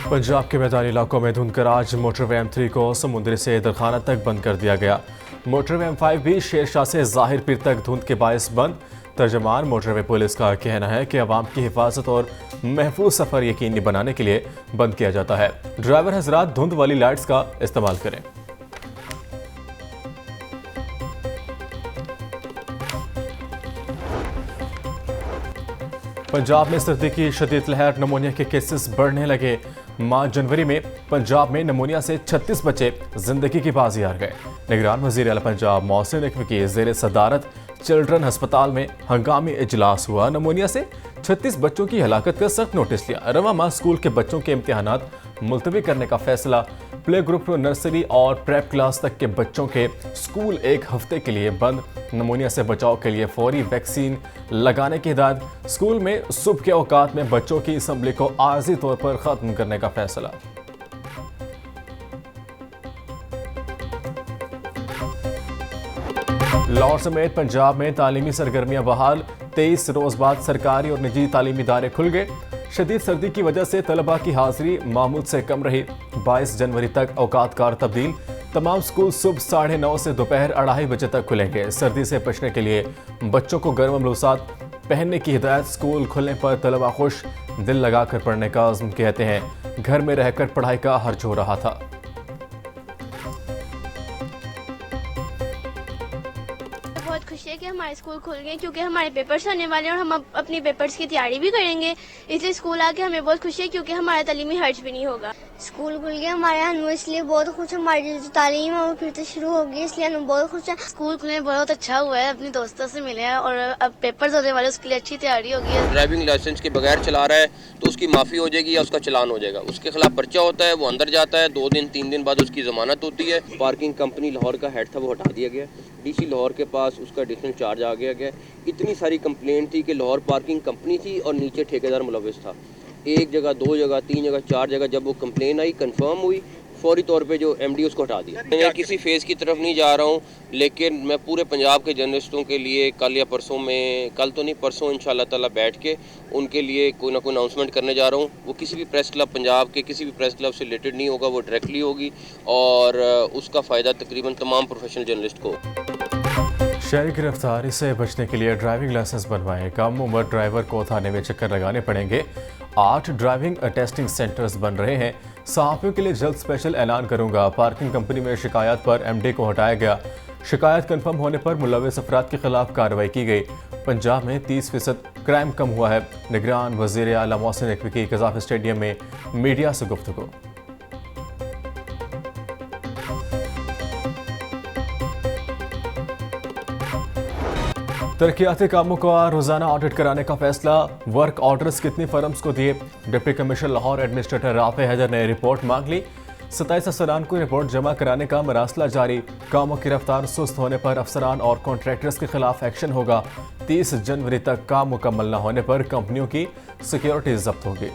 पंजाब के मैदानी इलाकों में धुंधकर आज मोटरवे M3 को समुंदरी से दरखाना तक बंद कर दिया गया। मोटरवे M5 भी शेरशाह से जाहिर पीर तक धुंध के बायस बंद। तर्जमान मोटरवे पुलिस का कहना है कि अवाम की हिफाजत और महफूज सफर यकीनी बनाने के लिए बंद किया जाता है। ड्राइवर हजरात धुंध वाली लाइट्स का इस्तेमाल करें। पंजाब में सर्दी की शदीद लहर, नमूनिया के केसेस बढ़ने लगे। माह जनवरी में पंजाब में नमूनिया से 36 बच्चे जिंदगी की बाजी हार गए। निगरान वजीर आला पंजाब मोहसिन नकवी की ज़ेर सदारत चिल्ड्रन अस्पताल में हंगामी इजलास हुआ। नमूनिया से 36 बच्चों की हलाकत का सख्त नोटिस लिया। रवा माह स्कूल के बच्चों के इम्तिहानात मुलतवी करने का फैसला। प्ले ग्रुप, नर्सरी और प्रेप क्लास तक के बच्चों के स्कूल एक हफ्ते के लिए बंद। नमूनिया से बचाव के लिए फौरी वैक्सीन लगाने की हिदायत। स्कूल में सुबह के औकात में बच्चों की असम्बली को आर्जी तौर पर खत्म करने का फैसला। लाहौर समेत पंजाब में तालीमी सरगर्मियां बहाल। 23 रोज बाद सरकारी और निजी तालीमी इदारे खुल गए। शदीद सर्दी की वजह से तलबा की हाजिरी मामूल से कम रही। 22 जनवरी तक औकात कार तब्दील। तमाम स्कूल सुबह 9:30 से दोपहर 2:30 बजे तक खुलेंगे। सर्दी से बचने के लिए बच्चों को गर्म मलबूसात पहनने की हिदायत। स्कूल खुलने पर तलबा खुश, दिल लगाकर पढ़ने का अज़्म कहते हैं। घर में रहकर पढ़ाई का हर्ज हो रहा था। बहुत खुशी है कि हमारे स्कूल खुल गए, क्योंकि हमारे पेपर्स होने वाले हैं और हम अपनी पेपर्स की तैयारी भी करेंगे। इसलिए स्कूल आके हमें बहुत खुशी है, क्योंकि हमारा तालीमी हर्ज भी नहीं होगा। स्कूल खुल गया हमारे यहाँ, इसलिए बहुत खुश। हमारी जो तालीम है वो फिर से शुरू होगी, इसलिए हम बहुत खुश हैं। स्कूल खुलने बहुत अच्छा हुआ है, अपने दोस्तों से मिले हैं और अब पेपर्स होने वाले, उसके लिए अच्छी तैयारी होगी। ड्राइविंग लाइसेंस के बगैर चला रहा है तो उसकी माफ़ी हो जाएगी या उसका चलान हो जाएगा। उसके खिलाफ पर्चा होता है, वो अंदर जाता है, 2 दिन 3 दिन बाद उसकी जमानत होती है। पार्किंग कंपनी लाहौर का हेड था, वो हटा दिया गया। DC लाहौर के पास उसका एडिशनल चार्ज आ गया। इतनी सारी कंप्लेंट थी कि लाहौर पार्किंग कंपनी थी और नीचे ठेकेदार मुलविस था। 1 जगह 2 जगह 3 जगह 4 जगह जब वो कंप्लेन आई, कंफर्म हुई, फौरी तौर पे जो MD उसको हटा दिया। मैं किसी फेज़ की तरफ नहीं जा रहा हूँ, लेकिन मैं पूरे पंजाब के जर्नलिस्टों के लिए कल या परसों में, कल तो नहीं परसों इंशाल्लाह ताला बैठ के उनके लिए कोई ना कोई अनाउंसमेंट करने जा रहा हूँ। वो किसी भी प्रेस क्लब, पंजाब के किसी भी प्रेस क्लब से रिलेटेड नहीं होगा, वो डायरेक्टली होगी और उसका फ़ायदा तकरीबन तमाम प्रोफेशनल जर्नलिस्ट को। शहरी गिरफ्तारी से बचने के लिए ड्राइविंग लाइसेंस बनवाएं। कम उम्र ड्राइवर को थाने में चक्कर लगाने पड़ेंगे। 8 ड्राइविंग टेस्टिंग सेंटर्स बन रहे हैं। सहाफ़ियों के लिए जल्द स्पेशल ऐलान करूंगा। पार्किंग कंपनी में शिकायत पर MD को हटाया गया। शिकायत कंफर्म होने पर मुलविस अफराद के खिलाफ कार्रवाई की गई। पंजाब में 30% क्राइम कम हुआ है। निगरान वज़ीर आला मोहसिन नकवी की कज़ाफ स्टेडियम में मीडिया से गुफ्तगू। तरक्याती कामों का रोजाना ऑडिट कराने का फैसला। वर्क ऑर्डर्स कितनी फर्म्स को दिए? Deputy commissioner Lahore administrator Rafay Haider ने रिपोर्ट मांग ली। 27 अफसरान को रिपोर्ट जमा कराने का मरासला जारी। कामों की रफ्तार सुस्त होने पर अफसरान और कॉन्ट्रैक्टर्स के खिलाफ एक्शन होगा। 30 जनवरी तक काम मुकम्मल न होने पर कंपनियों की सिक्योरिटी जब्त होगी।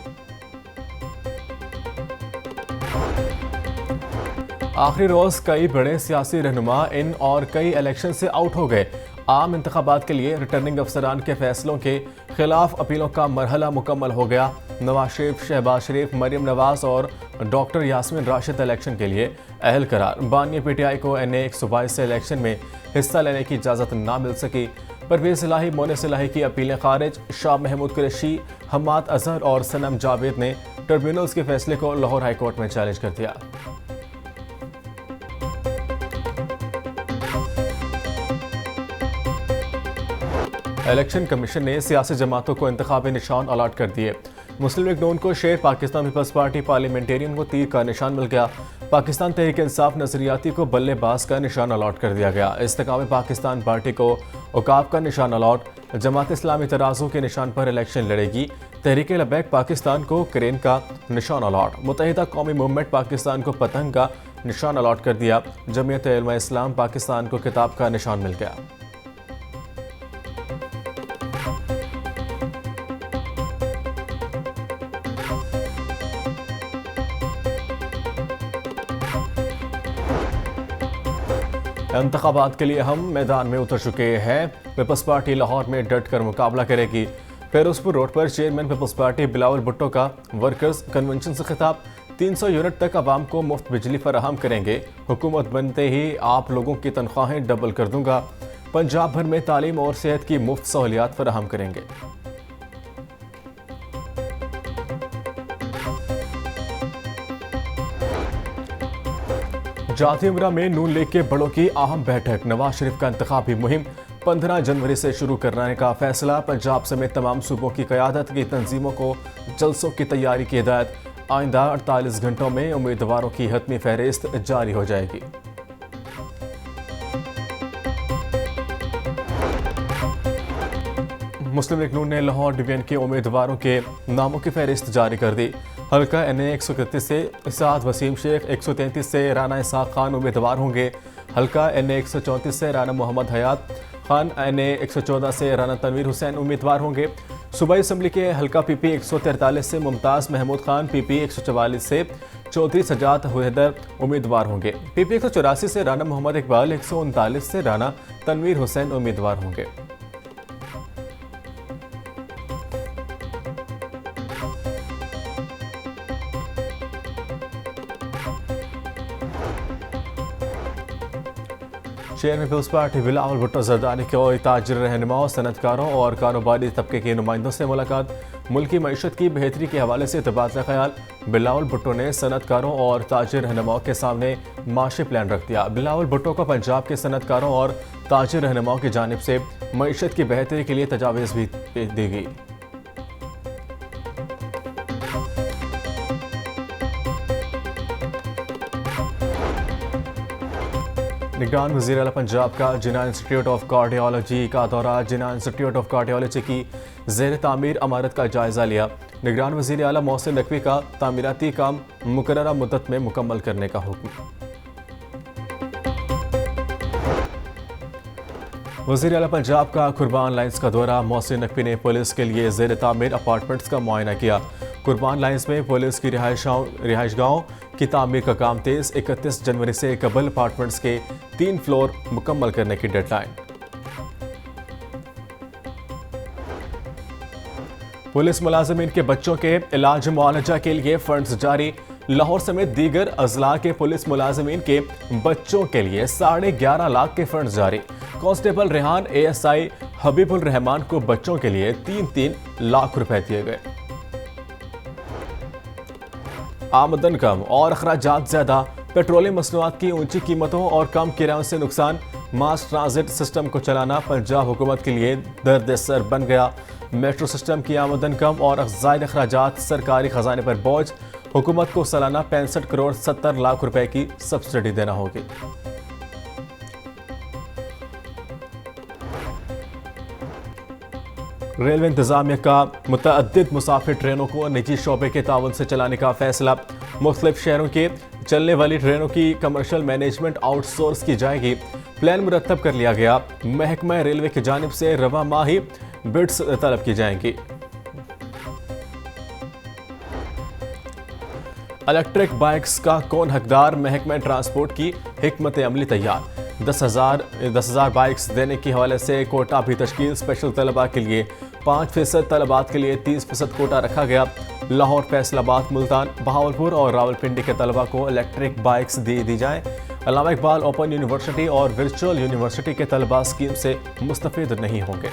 आखिरी रोज कई बड़े सियासी रहनुमा इन और कई इलेक्शन से आउट हो गए। आम इंतखाबात के लिए रिटर्निंग अफसरान के फैसलों के खिलाफ अपीलों का मरहला मुकम्मल हो गया। नवाज शरीफ, शहबाज शरीफ, मरियम नवाज और डॉक्टर यास्मीन राशिद इलेक्शन के लिए अहल करार। बानी PTI को NA 122 से इलेक्शन में हिस्सा लेने की इजाज़त ना मिल सकी। परवेज़ इलाही, मोनिस इलाही की अपीलें खारिज। शाह महमूद कुरैशी, हम्माद अजहर और सनम जावेद ने ट्रिब्यूनल्स के फैसले को लाहौर हाई कोर्ट में चैलेंज कर दिया। इलेक्शन कमीशन ने सियासी जमातों को इंतखाबी निशान अलॉट कर दिए। मुस्लिम लीग नून को शेर, पाकिस्तान पीपल्स पार्टी पार्लियामेंटेरियन को तीर का निशान मिल गया। पाकिस्तान तहरीक इंसाफ नजरियाती को बल्लेबाज का निशान अलॉट कर दिया गया। इस्तेकाम पाकिस्तान पार्टी को औकाफ का निशान अलॉट। जमात इस्लामी तराजू के निशान पर इलेक्शन लड़ेगी। तहरीक लबैक पाकिस्तान को क्रेन का निशान अलॉट। मुत्तहिदा कौमी मूवमेंट पाकिस्तान को पतंग का निशान अलॉट कर दिया। जमीयत उलमा इस्लाम पाकिस्तान को किताब का निशान मिल गया। इंतखाबात के लिए हम मैदान में उतर चुके हैं। पीपल्स पार्टी लाहौर में डट कर मुकाबला करेगी। फिरोजपुर रोड पर chairman peoples party Bilawal Bhutto का वर्कर्स कन्वेंशन से खिताब। 300 यूनिट तक आवाम को मुफ्त बिजली फराहम करेंगे। हुकूमत बनते ही आप लोगों की तनख्वाहें डबल कर दूंगा। पंजाब भर में तालीम और सेहत की मुफ्त सहूलियात फराहम करेंगे। जाती उमरा में नून लीग के बड़ों की अहम बैठक। नवाज शरीफ का इंतखाबी मुहिम 15 जनवरी से शुरू करने का फैसला। पंजाब समेत तमाम सूबों की क़यादत की तंजीमों को जलसों की तैयारी की हिदायत। आइंदा 48 घंटों में उम्मीदवारों की हतमी फहरिस्त जारी हो जाएगी। मुस्लिम लीग नून ने लाहौर डिवीजन के उम्मीदवारों के नामों की फहरिस्त जारी कर दी। हल्का NA 131 से इसाद वसीम शेख, 133 से राना इसाक खान उम्मीदवार होंगे। हल्का NA 134 से राना मोहम्मद हयात खान, NA 114 से राना तनवीर हुसैन उम्मीदवार होंगे। सूबाई असम्बली के हल्का PP 143 से मुमताज़ महमूद खान, PP 144 से चौधरी सजाद हैदर उम्मीदवार होंगे। PP 184 से राना मोहम्मद इकबाल, 139 से राना तनवीर हुसैन उम्मीदवार होंगे। Chairman peoples party Bilawal Bhutto Zardari को ताजिर रहनुमाओं, सनतकारों और कारोबारी तबके के नुमाइंदों से मुलाकात। मुल्की मईशत की बेहतरी के हवाले से तबादला ख्याल। बिलावल भुट्टो ने सनतकारों और ताजिर रहनुमाओं के सामने माशी प्लान रख दिया। बिलावल भुट्टो को पंजाब के सनतकारों और ताजिर रहनुमाओं की जानिब से मईशत की बेहतरी के लिए तजावीज़ भी दी गई। निगरान वज़ीर आला पंजाब का जिन्ना इंस्टीट्यूट ऑफ कार्डियोलॉजी का दौरा। जिन्ना इंस्टीट्यूट ऑफ कार्डियोलॉजी की ज़ेर तामीर इमारत का जायज़ा लिया। निगरान वज़ीर आला मोहसिन नकवी का तामीराती काम मुकर्ररा मुद्दत में मुकम्मल करने का हुक्म। वज़ीर आला पंजाब का कुर्बान लाइन्स का दौरा। मोहसिन नकवी ने पुलिस के लिए ज़ेर तामीर अपार्टमेंट्स का मुआयना किया। कुर्बान लाइन्स में पुलिस की रिहाइशगाहों की तामीर का काम तेज। 31 जनवरी से कबल अपार्टमेंट्स के 3 फ्लोर मुकम्मल करने की डेडलाइन। पुलिस मुलाजमीन के बच्चों के इलाज मुआलजा के लिए फंड्स जारी। लाहौर समेत दीगर अजला के पुलिस मुलाजमीन के बच्चों के लिए 11.5 लाख के फंड्स जारी। कांस्टेबल रेहान ASI हबीबुल रहमान को बच्चों के लिए 3-3 लाख रुपए दिए गए। आमदन कम और अखराजात ज़्यादा। पेट्रोलियम मसनूआत की ऊंची कीमतों और कम किरायों से नुकसान। मास ट्रांजिट सिस्टम को चलाना पंजाब हुकूमत के लिए दर्द सर बन गया। मेट्रो सिस्टम की आमदन कम और ज़ायद अखराजात सरकारी खजाने पर बोझ। हुकूमत को सालाना 65 करोड़ 70 लाख रुपए की सब्सिडी देना होगी। रेलवे इंतजामिया का मुतअद्दिद मुसाफिर ट्रेनों को निजी शोबे के ताउन से चलाने का फैसला। मुख्तलिफ शहरों के चलने वाली ट्रेनों की कमर्शियल मैनेजमेंट आउटसोर्स की जाएगी। प्लान मुरतब कर लिया गया। महकमा रेलवे की जानिब से रवा माह ही बिड्स तलब की जाएंगी। इलेक्ट्रिक बाइक्स का कौन हकदार? महकमा ट्रांसपोर्ट की हिकमत अमली तैयार। 10,000 बाइक्स देने के हवाले से कोटा भी तश्कील। स्पेशल तलबा के लिए 5% तलबात के लिए 30% कोटा रखा गया। लाहौर, फैसलाबाद, मुल्तान, बहावलपुर और रावलपिंडी के तलबा को इलेक्ट्रिक बाइक्स दी जाएं। अल्लामा इकबाल ओपन यूनिवर्सिटी और वर्चुअल यूनिवर्सिटी के तलबा स्कीम से मुस्तफीद नहीं होंगे।